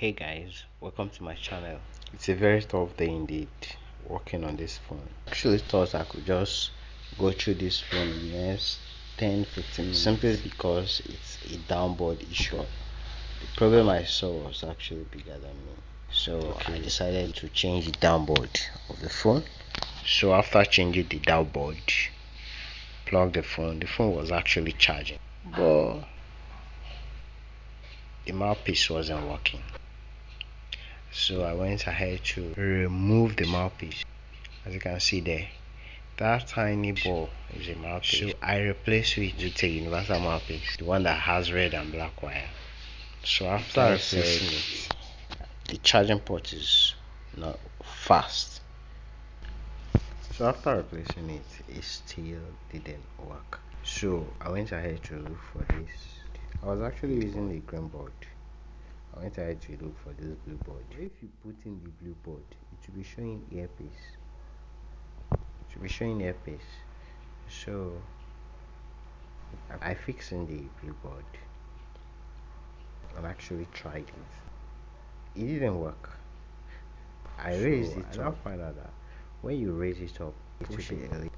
Hey guys, welcome to my channel. It's a very tough day indeed working on this phone. Actually thought I could just go through this phone in the next 10-15 minutes simply because it's a downboard issue. The problem I saw was actually bigger than me. So I decided to change the downboard of the phone. So after changing the downboard, plug the phone was actually charging. But the mouthpiece wasn't working. So I went ahead to remove the mouthpiece. As you can see there, that tiny ball is a mouthpiece. So I replaced it with a universal mouthpiece, the one that has red and black wire. So after replacing it, the charging port is not fast. So after replacing it still didn't work. So I went ahead to look for this. I was actually using the green board. I went ahead to look for this blue board. If you put in the blue board, it will be showing earpiece. It will be showing earpiece. So I fixed in the blue board and actually tried it. It didn't work. I raised it up. I found out that when you raise it up, it will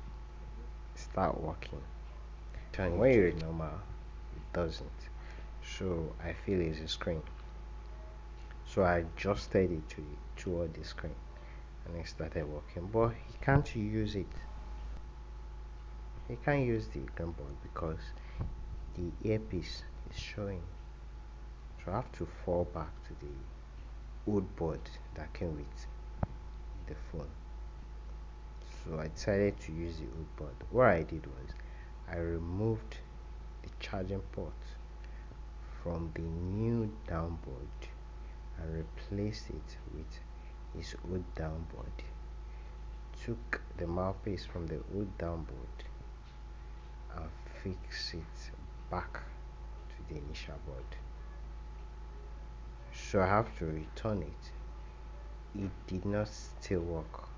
start working. When you raise normal, it doesn't. So I feel it's a screen. So I adjusted it toward the screen and it started working. But he can't use it. He can't use the green board because the earpiece is showing. So I have to fall back to the old board that came with the phone. So I decided to use the old board. What I did was I removed the charging port from the new downboard and replaced it with his old downboard. Took the mouthpiece from the old downboard and fixed it back to the initial board. So I have to return it. It did not still work.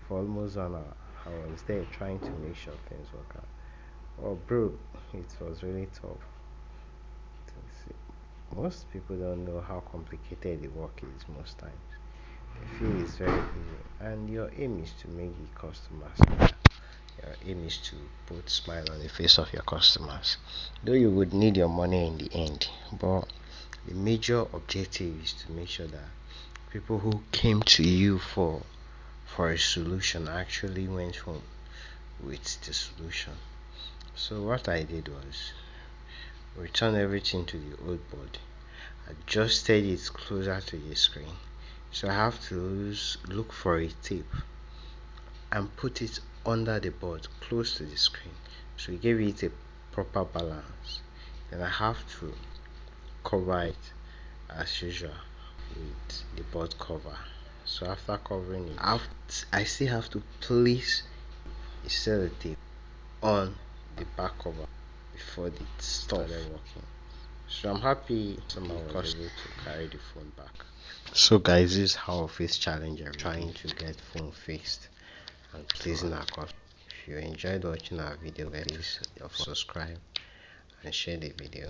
For almost an hour, I was there trying to make sure things work out. Oh, bro, it was really tough. Most people don't know how complicated the work is most times. They feel it's very easy, and your aim is to make the customer smile. Your aim is to put smile on the face of your customers. Though you would need your money in the end, but the major objective is to make sure that people who came to you for a solution actually went home with the solution. So what I did was return everything to the old board, adjusted it closer to the screen. So I have to look for a tape and put it under the board close to the screen. So it gave it a proper balance. Then I have to cover it as usual with the board cover. So after covering it, I still have to place a sellotape on the back cover before it started working. So I'm happy someone was able to carry the phone back. So guys, this is how I face challenge every trying to get phone fixed and pleasing our customers. If you enjoyed watching our video, please subscribe and share the video.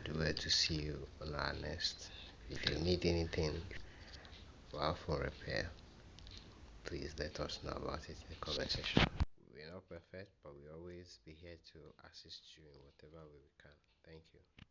Do it to see you on our next. If you need anything for our phone repair, please let us know about it in the comment section. We're not perfect, but we always be here to assist you in whatever way we can. Thank you.